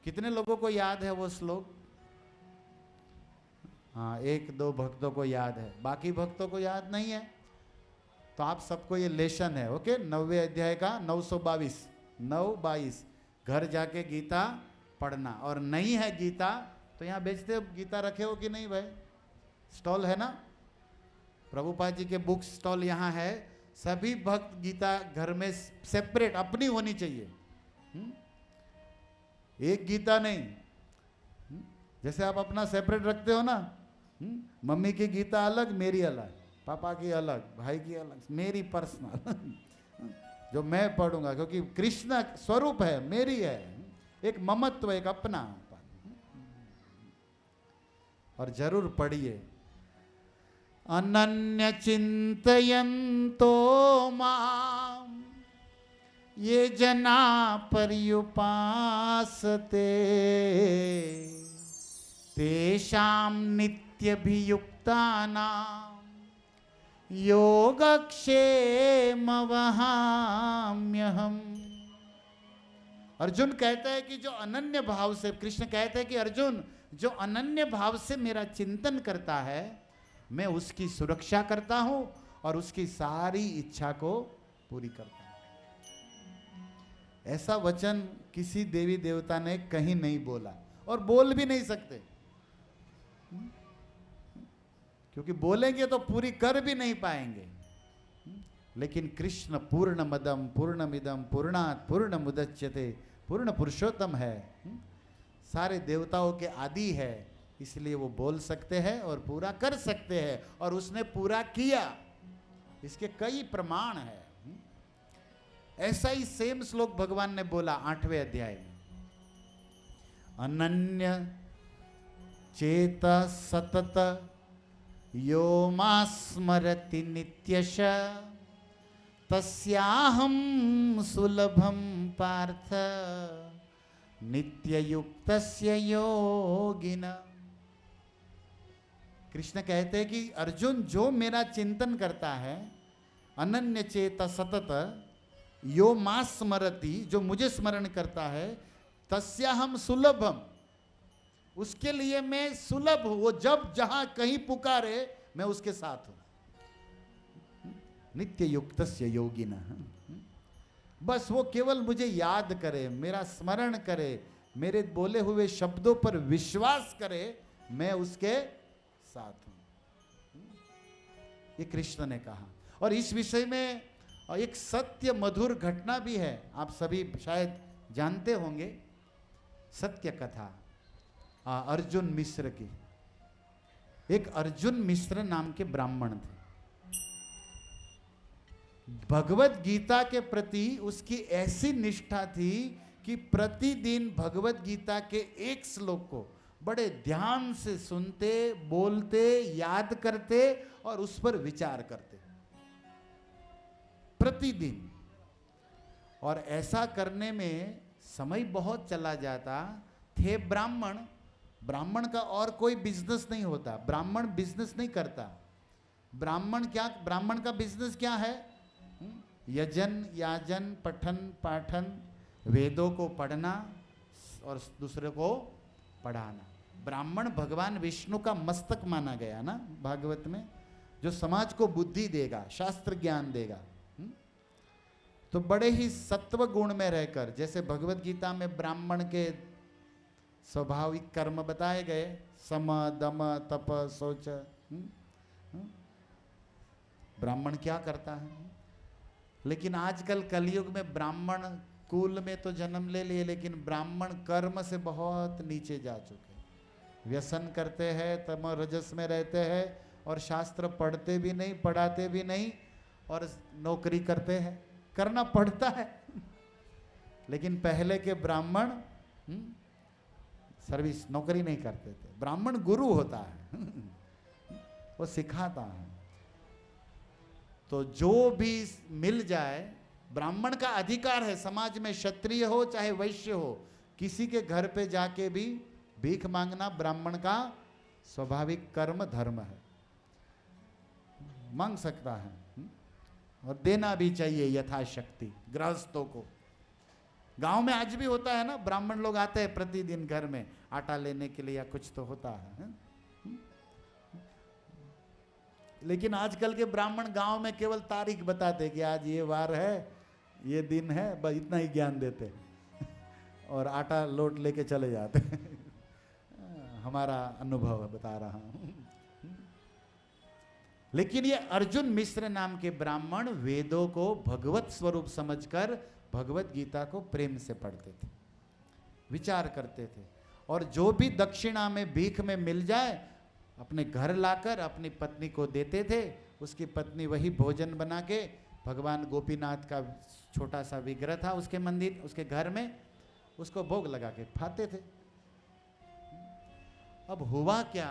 कितने लोगों को याद है वो श्लोक? हाँ, एक दो भक्तों को याद है, बाकी भक्तों को याद नहीं है। तो आप सबको ये लेशन है, ओके, 90वें अध्याय का 922 922 घर जाके गीता पढ़ना। और नहीं है गीता तो यहाँ बेचते हो, गीता रखे हो कि नहीं भाई? स्टॉल है ना, प्रभुपाद जी के बुक स्टॉल यहाँ है। सभी भक्त गीता घर में सेपरेट अपनी होनी चाहिए। एक गीता नहीं, जैसे आप अपना सेपरेट रखते हो ना, मम्मी की गीता अलग, मेरी अलग, पापा की अलग, भाई की अलग, मेरी पर्सनल जो मैं पढ़ूंगा, क्योंकि कृष्ण स्वरूप है, मेरी है, एक ममत्व, एक अपना। और जरूर पढ़िए, अनन्य चिंतयन्तो माम ये जना पर्युपासते तेषां नित्यभियुक्तानां योगक्षेम वहाम्यहम्। अर्जुन कहता है कि जो अनन्य भाव से, कृष्ण कहते हैं कि अर्जुन जो अनन्य भाव से मेरा चिंतन करता है, मैं उसकी सुरक्षा करता हूं और उसकी सारी इच्छा को पूरी करता हूं। ऐसा वचन किसी देवी देवता ने कहीं नहीं बोला और बोल भी नहीं सकते, क्योंकि बोलेंगे तो पूरी कर भी नहीं पाएंगे। लेकिन कृष्ण पूर्ण मदम पूर्णमिदम पूर्णात् पूर्णमुदच्यते, पूर्ण पुरुषोत्तम है, सारे देवताओं के आदि है, इसलिए वो बोल सकते हैं और पूरा कर सकते हैं, और उसने पूरा किया। इसके कई प्रमाण है। ऐसा ही सेम श्लोक भगवान ने बोला 8वें अध्याय में, अनन्य चेत सतत यो मां स्मरति नित्यश तस्याहं सुलभं पार्थ नित्ययुक्तस्य योगिन। कृष्ण कहते हैं कि अर्जुन जो मेरा चिंतन करता है, अनन्य चेत सतत यो मां स्मरति, जो मुझे स्मरण करता है, तस्याहं सुलभम, उसके लिए मैं सुलभ हूं। वो जब जहां कहीं पुकारे मैं उसके साथ हूं। नित्य युक्तस्य योगिनः, बस वो केवल मुझे याद करे, मेरा स्मरण करे, मेरे बोले हुए शब्दों पर विश्वास करे, मैं उसके साथ हूं। ये कृष्ण ने कहा। और इस विषय में एक सत्य मधुर घटना भी है, आप सभी शायद जानते होंगे, सत्य कथा अर्जुन मिश्र की। एक अर्जुन मिश्र नाम के ब्राह्मण थे। भगवत गीता के प्रति उसकी ऐसी निष्ठा थी कि प्रतिदिन भगवत गीता के एक श्लोक को बड़े ध्यान से सुनते, बोलते, याद करते और उस पर विचार करते प्रतिदिन। और ऐसा करने में समय बहुत चला जाता। थे ब्राह्मण, ब्राह्मण का और कोई बिजनेस नहीं होता, ब्राह्मण बिजनेस नहीं करता। ब्राह्मण का बिजनेस क्या है? यजन याजन पठन पाठन, वेदों को पढ़ना और दूसरे को पढ़ाना। ब्राह्मण भगवान विष्णु का मस्तक माना गया ना भागवत में, जो समाज को बुद्धि देगा, शास्त्र ज्ञान देगा। तो बड़े ही सत्व गुण में रहकर, जैसे भगवत गीता में ब्राह्मण के स्वाभाविक कर्म बताए गए, सम दम तप शौच, ब्राह्मण क्या करता है। लेकिन आजकल कलयुग में ब्राह्मण कुल में तो जन्म ले लिए, लेकिन ब्राह्मण कर्म से बहुत नीचे जा चुके हैं। व्यसन करते हैं, तम रजस में रहते हैं, और शास्त्र पढ़ते भी नहीं, पढ़ाते भी नहीं, और नौकरी करते हैं। करना पड़ता है लेकिन पहले के ब्राह्मण सर्विस, नौकरी नहीं करते थे। ब्राह्मण गुरु होता है वो सिखाता है। तो जो भी मिल जाए, ब्राह्मण का अधिकार है समाज में, क्षत्रिय हो चाहे वैश्य हो, किसी के घर पे जाके भी भीख मांगना ब्राह्मण का स्वाभाविक कर्म धर्म है, मांग सकता है और देना भी चाहिए यथाशक्ति गृहस्थों को। गांव में आज भी होता है ना, ब्राह्मण लोग आते हैं प्रतिदिन घर में आटा लेने के लिए या कुछ तो होता है। लेकिन आजकल के ब्राह्मण गांव में केवल तारीख बताते कि आज ये वार है, ये दिन है, बस इतना ही ज्ञान देते और आटा लोट लेके चले जाते। हमारा अनुभव बता रहा हूं। लेकिन ये अर्जुन मिश्र नाम के ब्राह्मण वेदों को भगवत स्वरूप समझकर भगवत गीता को प्रेम से पढ़ते थे, विचार करते थे, और जो भी दक्षिणा में भीख में मिल जाए अपने घर लाकर अपनी पत्नी को देते थे। उसकी पत्नी वही भोजन बना के, भगवान गोपीनाथ का छोटा सा विग्रह था उसके मंदिर, उसके घर में, उसको भोग लगा के खाते थे। अब हुआ क्या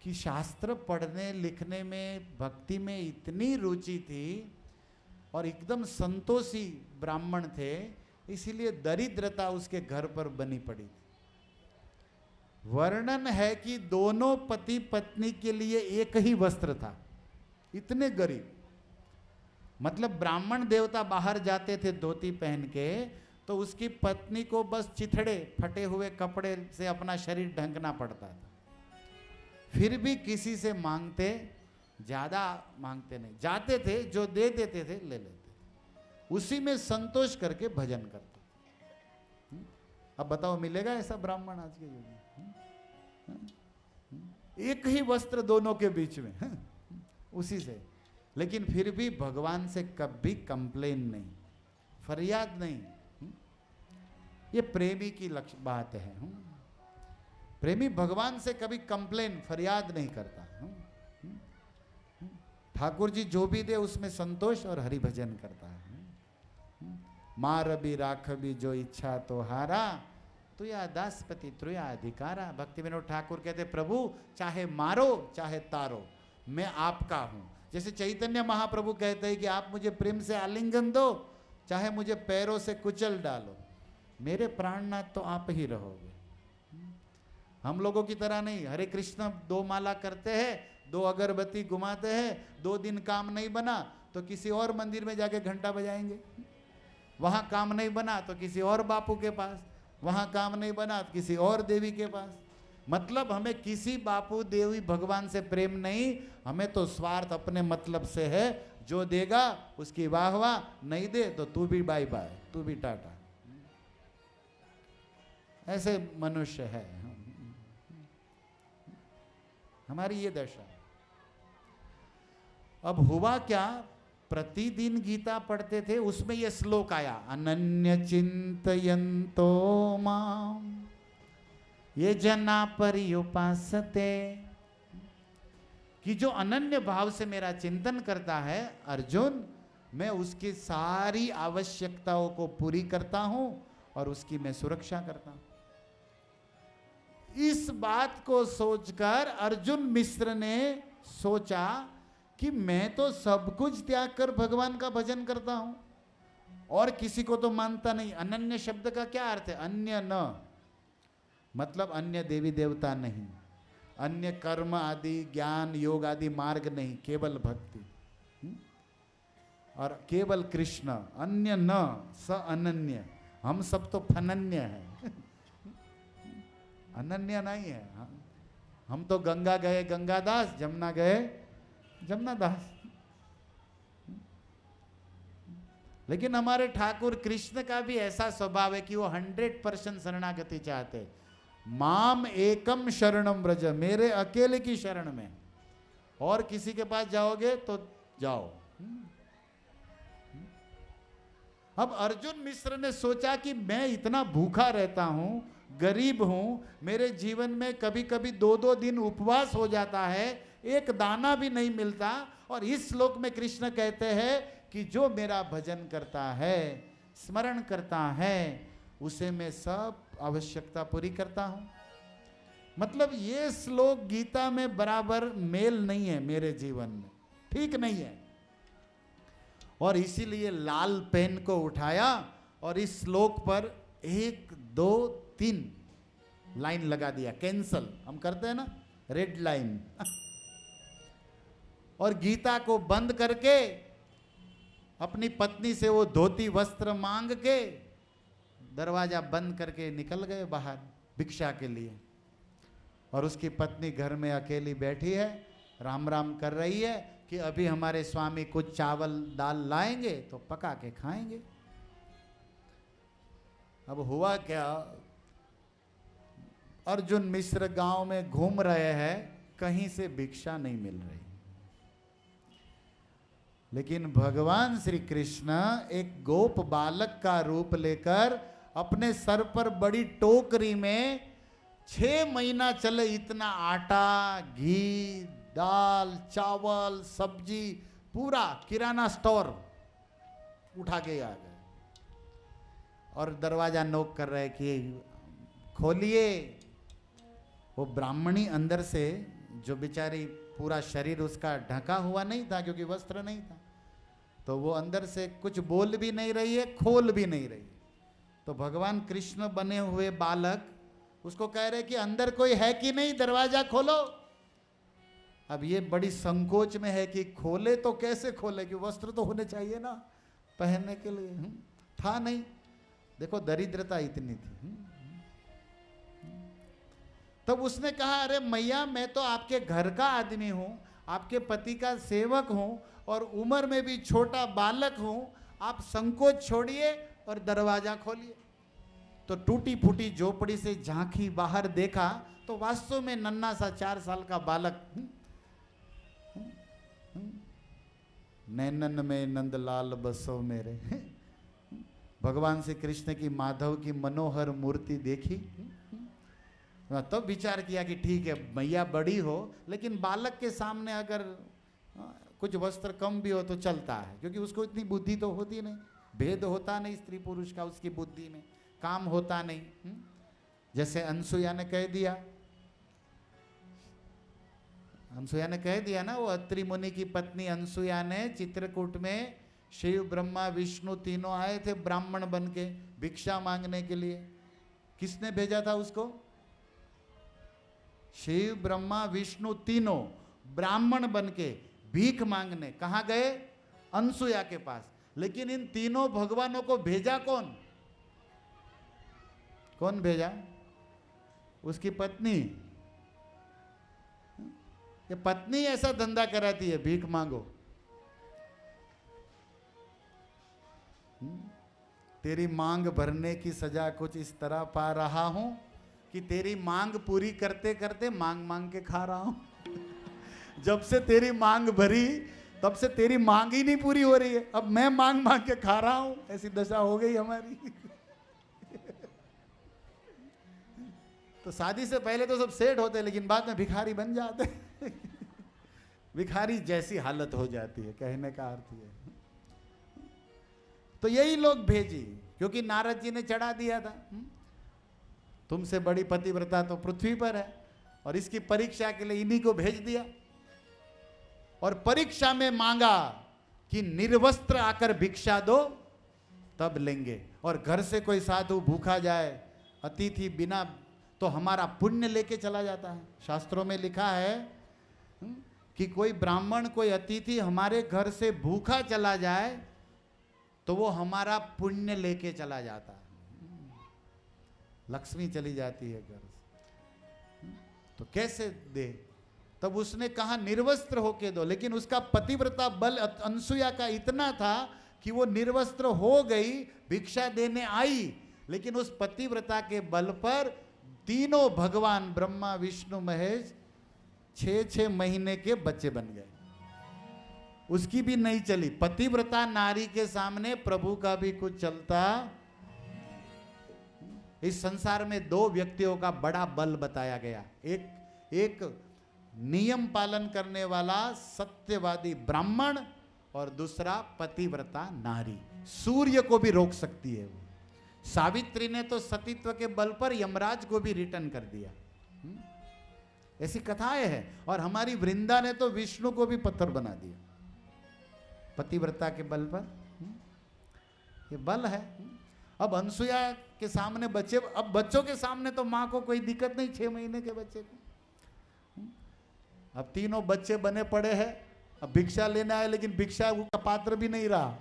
कि शास्त्र पढ़ने लिखने में, भक्ति में इतनी रुचि थी और एकदम संतोषी ब्राह्मण थे, इसीलिए दरिद्रता उसके घर पर बनी पड़ी। वर्णन है कि दोनों पति पत्नी के लिए एक ही वस्त्र था, इतने गरीब। मतलब ब्राह्मण देवता बाहर जाते थे धोती पहन के, तो उसकी पत्नी को बस चिथड़े फटे हुए कपड़े से अपना शरीर ढंकना पड़ता था। फिर भी किसी से मांगते, ज्यादा मांगते नहीं, जाते थे, जो दे देते थे ले लेते, उसी में संतोष करके भजन करते। अब बताओ मिलेगा ऐसा ब्राह्मण आज के युग में? एक ही वस्त्र दोनों के बीच में, उसी से। लेकिन फिर भी भगवान से कभी कंप्लेन नहीं, फरियाद नहीं। ये प्रेमी की बात है। प्रेमी भगवान से कभी कंप्लेन, फरियाद नहीं करता। ठाकुर जी जो भी दे उसमें संतोष और हरि भजन करता है। मार भी राख भी जो इच्छा तो हारा, तो या दासपति त्रुया अधिकारा। भक्ति विनोद ठाकुर कहते प्रभु चाहे मारो चाहे तारो, मैं आपका हूं। जैसे चैतन्य महाप्रभु कहते हैं कि आप मुझे प्रेम से आलिंगन दो, चाहे मुझे पैरों से कुचल डालो, मेरे प्राणनाथ तो आप ही रहोगे। हम लोगों की तरह नहीं, हरे कृष्ण 2 माला करते हैं, 2 अगरबत्ती घुमाते हैं, 2 दिन काम नहीं बना तो किसी और मंदिर में जाके घंटा बजाएंगे, वहां काम नहीं बना तो किसी और बापू के पास, वहां काम नहीं बना तो किसी और देवी के पास। मतलब हमें किसी बापू देवी भगवान से प्रेम नहीं, हमें तो स्वार्थ अपने मतलब से है। जो देगा उसकी वाह वाह, नहीं दे तो तू भी बाय बाय, तू भी टाटा। ऐसे मनुष्य है हमारी ये दशा। अब हुआ क्या, प्रतिदिन गीता पढ़ते थे, उसमें ये श्लोक आया, अनन्य चिंतयन्तो माम ये जना पर्युपासते, कि जो अनन्य भाव से मेरा चिंतन करता है अर्जुन, मैं उसकी सारी आवश्यकताओं को पूरी करता हूं और उसकी मैं सुरक्षा करता हूं। इस बात को सोचकर अर्जुन मिश्र ने सोचा कि मैं तो सब कुछ त्याग कर भगवान का भजन करता हूं और किसी को तो मानता नहीं। अनन्य शब्द का क्या अर्थ है? अन्य न, मतलब अन्य देवी देवता नहीं, अन्य कर्म आदि ज्ञान योग आदि मार्ग नहीं, केवल भक्ति और केवल कृष्ण। अन्य न स अनन्य, हम सब तो फनन्य है, अनन्य नहीं है। हम तो गंगा गए गंगादास, जमुना गए जमुना दास। लेकिन हमारे ठाकुर कृष्ण का भी ऐसा स्वभाव है कि वो 100% शरणागति चाहते। माम एकम शरणम व्रज, मेरे अकेले की शरण में, और किसी के पास जाओगे तो जाओ। अब अर्जुन मिश्र ने सोचा कि मैं इतना भूखा रहता हूं, गरीब हूं, मेरे जीवन में कभी कभी 2-2 दिन उपवास हो जाता है, एक दाना भी नहीं मिलता, और इस श्लोक में कृष्ण कहते हैं कि जो मेरा भजन करता है, स्मरण करता है, उसे मैं सब आवश्यकता पूरी करता हूं। मतलब ये श्लोक गीता में बराबर मेल नहीं है मेरे जीवन में, ठीक नहीं है। और इसीलिए लाल पेन को उठाया और इस श्लोक पर 1, 2, 3 लाइन लगा दिया, कैंसल हम करते हैं ना, रेड लाइन। और गीता को बंद करके अपनी पत्नी से वो धोती वस्त्र मांग के दरवाजा बंद करके निकल गए बाहर भिक्षा के लिए। और उसकी पत्नी घर में अकेली बैठी है, राम राम कर रही है कि अभी हमारे स्वामी कुछ चावल दाल लाएंगे तो पका के खाएंगे। अब हुआ क्या, अर्जुन मिश्र गांव में घूम रहे हैं, कहीं से भिक्षा नहीं मिल रही। लेकिन भगवान श्री कृष्ण एक गोप बालक का रूप लेकर अपने सर पर बड़ी टोकरी में 6 महीना चले इतना आटा, घी, दाल, चावल, सब्जी, पूरा किराना स्टोर उठा के आ गए और दरवाजा नोक कर रहे कि खोलिए। वो ब्राह्मणी अंदर से, जो बेचारी पूरा शरीर उसका ढका हुआ नहीं था क्योंकि वस्त्र नहीं था, तो वो अंदर से कुछ बोल भी नहीं रही है, खोल भी नहीं रही। तो भगवान कृष्ण बने हुए बालक उसको कह रहे कि अंदर कोई है कि नहीं, दरवाजा खोलो। अब ये बड़ी संकोच में है कि खोले तो कैसे खोले, कि वस्त्र तो होने चाहिए ना पहनने के लिए। था नहीं, देखो दरिद्रता इतनी थी। तब उसने कहा, अरे मैया मैं तो आपके घर का आदमी हूं, आपके पति का सेवक हूं और उम्र में भी छोटा बालक हूं, आप संकोच छोड़िए और दरवाजा खोलिए। तो टूटी फूटी झोपड़ी से झांकी बाहर देखा तो वास्तव में नन्हा सा 4 साल का बालक, नैनन में नंदलाल बसो मेरे, भगवान श्री कृष्ण की माधव की मनोहर मूर्ति देखी। तब विचार किया कि ठीक है मैया बड़ी हो लेकिन बालक के सामने अगर कुछ वस्त्र कम भी हो तो चलता है, क्योंकि उसको इतनी बुद्धि तो होती नहीं, भेद होता नहीं स्त्री पुरुष का उसकी बुद्धि में, काम होता नहीं। जैसे अनसुया ने कह दिया, अनसुया ने कह दिया ना, वो अत्रि मुनि की पत्नी अनसुया ने चित्रकूट में शिव ब्रह्मा विष्णु तीनों आए थे ब्राह्मण बन के भिक्षा मांगने के लिए। किसने भेजा था उसको? शिव ब्रह्मा विष्णु तीनों ब्राह्मण बन के भीख मांगने कहाँ गए? अनसुया के पास। लेकिन इन तीनों भगवानों को भेजा कौन? कौन भेजा? उसकी पत्नी। ये पत्नी ऐसा धंधा कराती है, भीख मांगो। तेरी मांग भरने की सजा कुछ इस तरह पा रहा हूं कि तेरी मांग पूरी करते करते मांग मांग के खा रहा हूं। जब से तेरी मांग भरी तब से तेरी मांग ही नहीं पूरी हो रही है, अब मैं मांग मांग के खा रहा हूं। ऐसी दशा हो गई हमारी। तो शादी से पहले तो सब सेठ होते लेकिन बाद में भिखारी बन जाते। भिखारी जैसी हालत हो जाती है, कहने का अर्थ ये। तो यही लोग भेजी, क्योंकि नारद जी ने चढ़ा दिया था तुमसे बड़ी पतिव्रता तो पृथ्वी पर है, और इसकी परीक्षा के लिए इन्हीं को भेज दिया। और परीक्षा में मांगा कि निर्वस्त्र आकर भिक्षा दो तब लेंगे, और घर से कोई साधु भूखा जाए, अतिथि बिना, तो हमारा पुण्य लेके चला जाता है। शास्त्रों में लिखा है कि कोई ब्राह्मण कोई अतिथि हमारे घर से भूखा चला जाए तो वो हमारा पुण्य लेके चला जाता है, लक्ष्मी चली जाती है घर से। तो कैसे दे? तब उसने कहा निर्वस्त्र होके दो, लेकिन उसका पतिव्रता बल अनसुया का इतना था कि वो निर्वस्त्र हो गई, भिक्षा देने आई, लेकिन उस पतिव्रता के बल पर तीनों भगवान ब्रह्मा विष्णु महेश 6-6 महीने के बच्चे बन गए। उसकी भी नहीं चली। पतिव्रता नारी के सामने प्रभु का भी कुछ चलता। इस संसार में 2 व्यक्तियों का बड़ा बल बताया गया, एक नियम पालन करने वाला सत्यवादी ब्राह्मण और दूसरा पतिव्रता नारी। सूर्य को भी रोक सकती है वो। सावित्री ने तो सतीत्व के बल पर यमराज को भी रिटर्न कर दिया। ऐसी कथाएं हैं। और हमारी वृंदा ने तो विष्णु को भी पत्थर बना दिया पतिव्रता के बल पर। ये बल है। अब अनसुया के सामने बच्चे, अब बच्चों के सामने तो माँ को कोई दिक्कत नहीं, 6 महीने के बच्चे को। अब तीनों बच्चे बने पड़े हैं, अब भिक्षा लेने आए, लेकिन भिक्षा का पात्र भी नहीं रहा।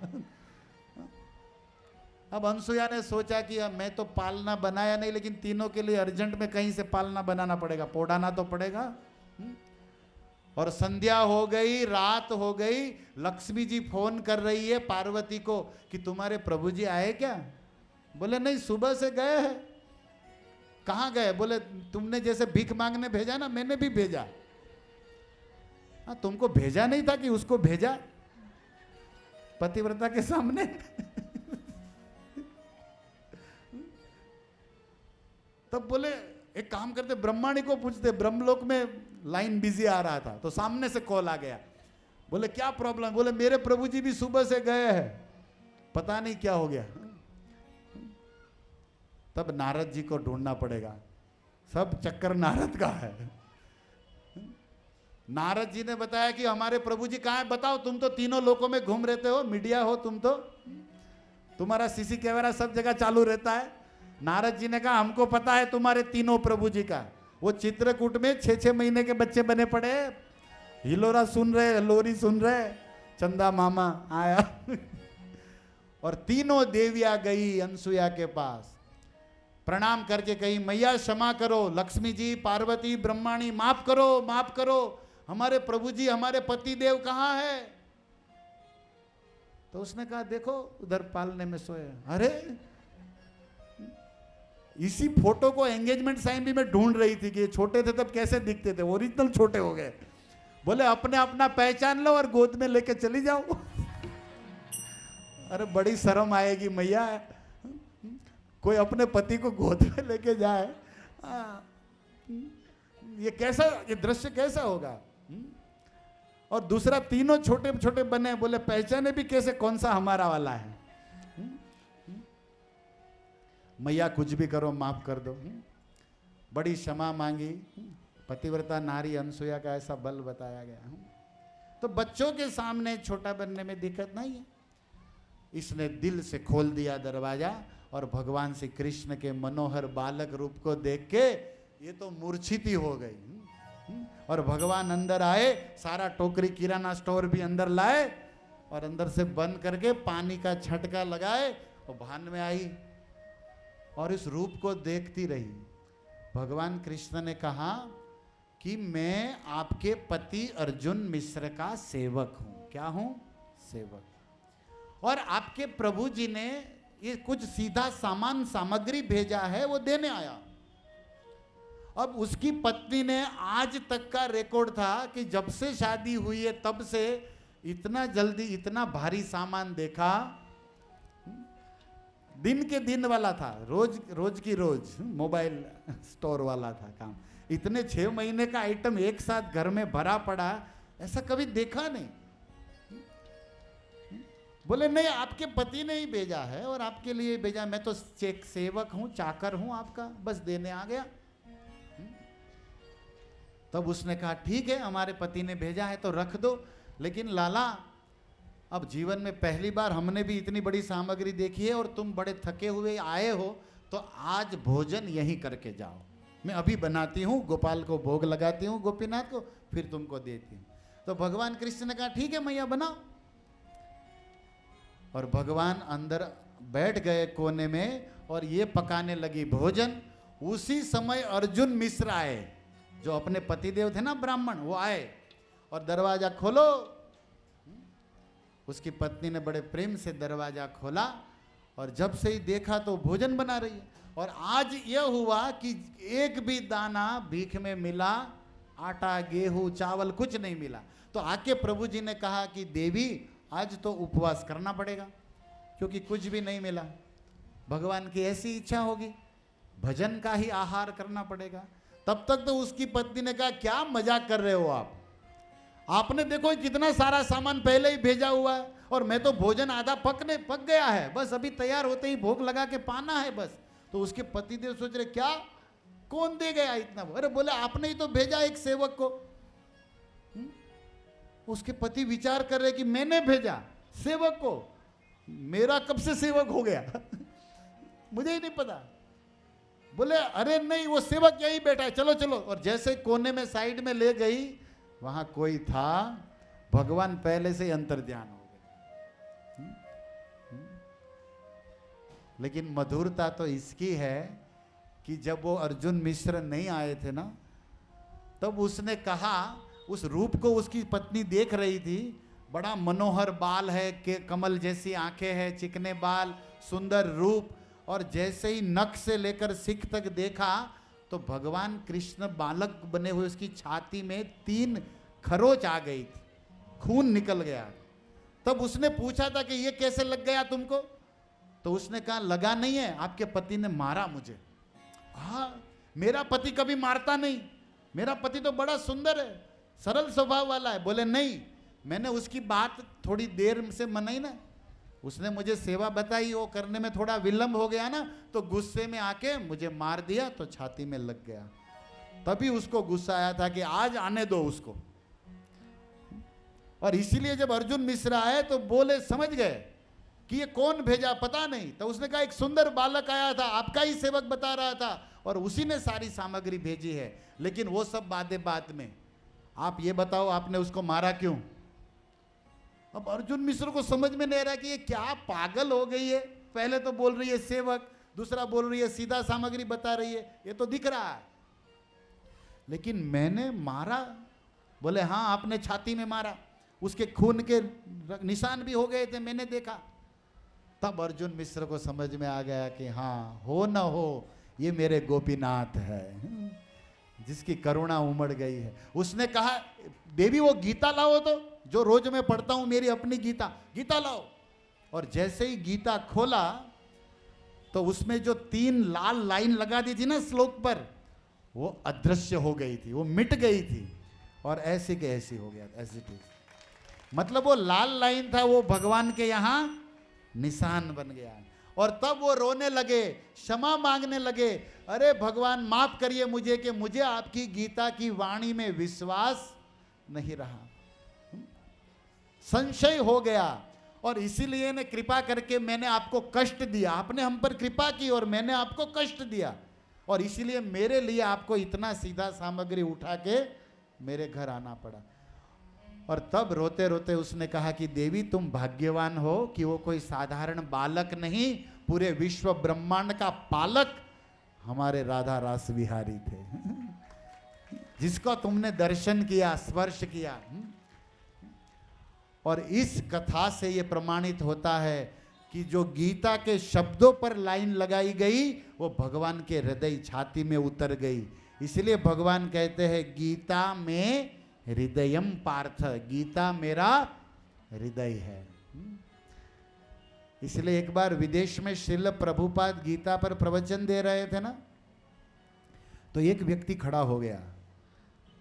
अब अनसुया ने सोचा कि अब मैं तो पालना बनाया नहीं, लेकिन तीनों के लिए अर्जेंट में कहीं से पालना बनाना पड़ेगा, पोढ़ाना तो पड़ेगा। और संध्या हो गई, रात हो गई, लक्ष्मी जी फोन कर रही है पार्वती को कि तुम्हारे प्रभु जी आए क्या? बोले नहीं, सुबह से गए हैं। कहाँ गए? बोले तुमने जैसे भीख मांगने भेजा ना, मैंने भी भेजा। हाँ, तुमको भेजा नहीं था कि उसको भेजा पतिव्रता के सामने? तब बोले एक काम करते, ब्रह्माणी को पूछते, ब्रह्मलोक में लाइन बिजी आ रहा था तो सामने से कॉल आ गया। बोले क्या प्रॉब्लम? बोले मेरे प्रभु जी भी सुबह से गए हैं, पता नहीं क्या हो गया। तब नारद जी को ढूंढना पड़ेगा, सब चक्कर नारद का है। नारद जी ने बताया कि हमारे प्रभु जी कहाँ है, बताओ। तुम तो तीनों लोकों में घूम रहते हो, मीडिया हो तुम तो, तुम्हारा सीसी कैमरा सब जगह चालू रहता है। नारद जी ने कहा हमको पता है तुम्हारे तीनों प्रभु जी का। वो चित्रकूट में 6-6 महीने के बच्चे बने पड़े, हिलोरा सुन रहे, लोरी सुन रहे, चंदा मामा आया। और तीनों देवियां गई अनसुया के पास, प्रणाम करके कही मैया क्षमा करो, लक्ष्मी जी, पार्वती, ब्रह्माणी माफ करो, माफ करो, हमारे प्रभु जी, हमारे पति देव कहाँ है? तो उसने कहा देखो उधर पालने में सोए। अरे इसी फोटो को एंगेजमेंट साइन भी मैं ढूंढ रही थी कि ये छोटे थे तब कैसे दिखते थे, ओरिजिनल छोटे हो गए। बोले अपने अपना पहचान लो और गोद में लेके चली जाओ। अरे बड़ी शर्म आएगी मैया, कोई अपने पति को गोद में लेके जाए, ये कैसा, ये दृश्य कैसा होगा? और दूसरा तीनों छोटे छोटे बने, बोले पहचाने भी कैसे कौन सा हमारा वाला है? मैया कुछ भी करो माफ कर दो। बड़ी क्षमा मांगी, पतिव्रता नारी अनसुया का ऐसा बल बताया गया। तो बच्चों के सामने छोटा बनने में दिक्कत नहीं है। इसने दिल से खोल दिया दरवाजा और भगवान श्री कृष्ण के मनोहर बालक रूप को देख के ये तो मूर्छित ही हो गई। और भगवान अंदर आए, सारा टोकरी किराना स्टोर भी अंदर लाए और अंदर से बंद करके पानी का छटका लगाए और भान में आई और इस रूप को देखती रही। भगवान कृष्ण ने कहा कि मैं आपके पति अर्जुन मिश्र का सेवक हूं। क्या हूं? सेवक। और आपके प्रभु जी ने ये कुछ सीधा सामान सामग्री भेजा है, वो देने आया। अब उसकी पत्नी ने आज तक का रिकॉर्ड था कि जब से शादी हुई है तब से इतना जल्दी इतना भारी सामान देखा, दिन के दिन वाला था, रोज की रोज मोबाइल स्टोर वाला था काम। इतने 6 महीने का आइटम एक साथ घर में भरा पड़ा, ऐसा कभी देखा नहीं। बोले नहीं, आपके पति ने ही भेजा है और आपके लिए भेजा, मैं तो चेक सेवक हूं, चाकर हूं आपका, बस देने आ गया। तब उसने कहा ठीक है, हमारे पति ने भेजा है तो रख दो, लेकिन लाला अब जीवन में पहली बार हमने भी इतनी बड़ी सामग्री देखी है और तुम बड़े थके हुए आए हो, तो आज भोजन यहीं करके जाओ, मैं अभी बनाती हूँ, गोपाल को भोग लगाती हूँ, गोपीनाथ को, फिर तुमको देती हूँ। तो भगवान कृष्ण ने कहा ठीक है मैया बनाओ। और भगवान अंदर बैठ गए कोने में और ये पकाने लगी भोजन। उसी समय अर्जुन मिश्र आए, जो अपने पतिदेव थे ना ब्राह्मण, वो आए और दरवाजा खोलो। उसकी पत्नी ने बड़े प्रेम से दरवाजा खोला और जब से ही देखा तो भोजन बना रही है। और आज यह हुआ कि एक भी दाना भीख में मिला, आटा गेहूं चावल कुछ नहीं मिला। तो आके प्रभु जी ने कहा कि देवी आज तो उपवास करना पड़ेगा क्योंकि कुछ भी नहीं मिला। भगवान की ऐसी इच्छा होगी, भजन का ही आहार करना पड़ेगा। तब तक तो उसकी पत्नी ने कहा क्या मजाक कर रहे हो आप, आपने देखो कितना सारा सामान पहले ही भेजा हुआ है और मैं तो भोजन आधा पक गया है, बस अभी तैयार होते ही भोग लगा के पाना है बस। तो उसके पतिदेव सोच रहे क्या, कौन दे गया इतना? अरे बोले आपने ही तो भेजा एक सेवक को। उसके पति विचार कर रहे कि मैंने भेजा सेवक को, मेरा कब से सेवक हो गया? मुझे ही नहीं पता। बोले अरे नहीं, वो सेवक यही बैठा है, चलो चलो। और जैसे कोने में साइड में ले गई, वहां कोई था, भगवान पहले से अंतर्ध्यान हो गए। लेकिन मधुरता तो इसकी है कि जब वो अर्जुन मिश्र नहीं आए थे ना, तब उसने कहा, उस रूप को उसकी पत्नी देख रही थी, बड़ा मनोहर बाल है, के कमल जैसी आंखें हैं, चिकने बाल, सुंदर रूप, और जैसे ही नख से लेकर सिख तक देखा तो भगवान कृष्ण बालक बने हुए उसकी छाती में 3 खरोच आ गई थी, खून निकल गया। तब उसने पूछा था कि ये कैसे लग गया तुमको? तो उसने कहा लगा नहीं है, आपके पति ने मारा मुझे। हाँ, मेरा पति कभी मारता नहीं, मेरा पति तो बड़ा सुंदर है, सरल स्वभाव वाला है। बोले नहीं, मैंने उसकी बात थोड़ी देर से मनाई ना, उसने मुझे सेवा बताई, वो करने में थोड़ा विलंब हो गया ना, तो गुस्से में आके मुझे मार दिया, तो छाती में लग गया। तभी उसको गुस्सा आया था कि आज आने दो उसको। और इसीलिए जब अर्जुन मिश्रा आए तो बोले, समझ गए कि ये कौन भेजा पता नहीं। तो उसने कहा एक सुंदर बालक आया था, आपका ही सेवक बता रहा था, और उसी ने सारी सामग्री भेजी है। लेकिन वो सब बातें बाद में, आप ये बताओ आपने उसको मारा क्यों? अब अर्जुन मिश्र को समझ में नहीं आ रहा कि ये क्या पागल हो गई है, पहले तो बोल रही है सेवक, दूसरा बोल रही है सीधा सामग्री बता रही है, ये तो दिख रहा है। लेकिन मैंने मारा? बोले हाँ, आपने छाती में मारा, उसके खून के निशान भी हो गए थे, मैंने देखा। तब अर्जुन मिश्र को समझ में आ गया कि हाँ, हो न हो ये मेरे गोपीनाथ है, जिसकी करुणा उमड़ गई है। उसने कहा देवी वो गीता लाओ, तो जो रोज मैं पढ़ता हूं मेरी अपनी गीता, गीता लाओ। और जैसे ही गीता खोला तो उसमें जो 3 लाल लाइन लगा दी थी ना श्लोक पर, वो अदृश्य हो गई थी, वो मिट गई थी, और ऐसी के ऐसी हो गया, ऐसी थी। मतलब वो लाल लाइन था, वो भगवान के यहां निशान बन गया। और तब वो रोने लगे, क्षमा मांगने लगे, अरे भगवान माफ करिए मुझे कि मुझे आपकी गीता की वाणी में विश्वास नहीं रहा, संशय हो गया, और इसीलिए ने कृपा करके मैंने आपको कष्ट दिया। आपने हम पर कृपा की और मैंने आपको कष्ट दिया, और इसीलिए मेरे लिए आपको इतना सीधा सामग्री उठा के मेरे घर आना पड़ा। और तब रोते रोते उसने कहा कि देवी तुम भाग्यवान हो कि वो कोई साधारण बालक नहीं, पूरे विश्व ब्रह्मांड का पालक हमारे राधा रास विहारी थे, जिसको तुमने दर्शन किया, स्पर्श किया। और इस कथा से ये प्रमाणित होता है कि जो गीता के शब्दों पर लाइन लगाई गई वो भगवान के हृदय छाती में उतर गई। इसलिए भगवान कहते हैं गीता में हृदयम पार्थ, गीता मेरा हृदय है। इसलिए एक बार विदेश में श्रील प्रभुपाद गीता पर प्रवचन दे रहे थे ना, तो एक व्यक्ति खड़ा हो गया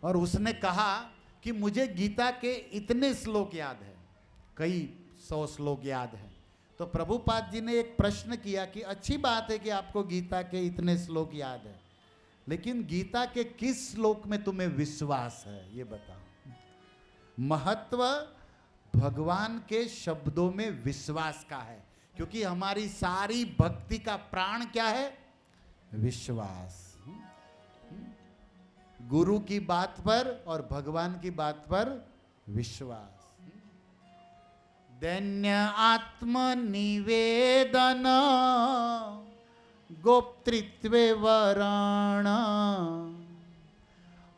और उसने कहा कि मुझे गीता के इतने श्लोक याद है, कई 100 श्लोक याद है। तो प्रभुपाद जी ने एक प्रश्न किया कि अच्छी बात है कि आपको गीता के इतने श्लोक याद है, लेकिन गीता के किस श्लोक में तुम्हें विश्वास है ये बताओ। महत्व भगवान के शब्दों में विश्वास का है, क्योंकि हमारी सारी भक्ति का प्राण क्या है? विश्वास। गुरु की बात पर और भगवान की बात पर विश्वास। दैन्य आत्मनिवेदन गोप्तृत्वे वरण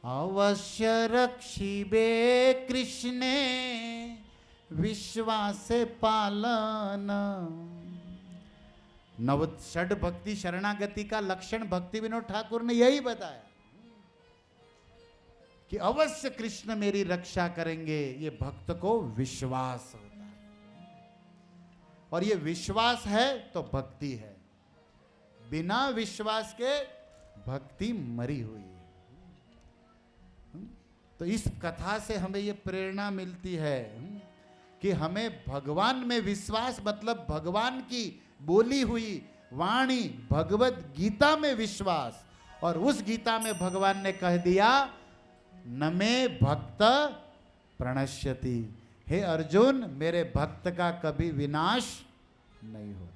अवश्य रक्षिबे कृष्णे विश्वास पालन। नव षड भक्ति शरणागति का लक्षण भक्ति विनोद ठाकुर ने यही बताया कि अवश्य कृष्ण मेरी रक्षा करेंगे। ये भक्त को विश्वास होता है, और ये विश्वास है तो भक्ति है। बिना विश्वास के भक्ति मरी हुई है। तो इस कथा से हमें ये प्रेरणा मिलती है कि हमें भगवान में विश्वास, मतलब भगवान की बोली हुई वाणी भगवत गीता में विश्वास। और उस गीता में भगवान ने कह दिया न मे भक्त प्रणश्यति, हे अर्जुन मेरे भक्त का कभी विनाश नहीं होता।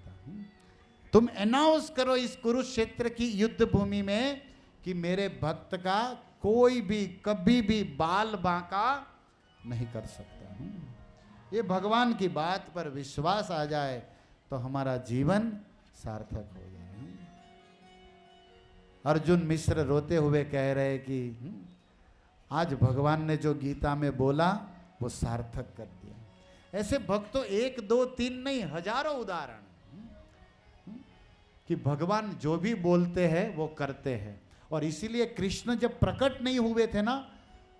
तुम अनाउंस करो इस कुरुक्षेत्र की युद्ध भूमि में कि मेरे भक्त का कोई भी कभी भी बाल बांका नहीं कर सकता। ये भगवान की बात पर विश्वास आ जाए तो हमारा जीवन सार्थक हो जाए। अर्जुन मिश्र रोते हुए कह रहे कि आज भगवान ने जो गीता में बोला वो सार्थक कर दिया। ऐसे भक्तों 1 2 3 नहीं, हजारों उदाहरण कि भगवान जो भी बोलते हैं वो करते हैं। और इसीलिए कृष्ण जब प्रकट नहीं हुए थे ना,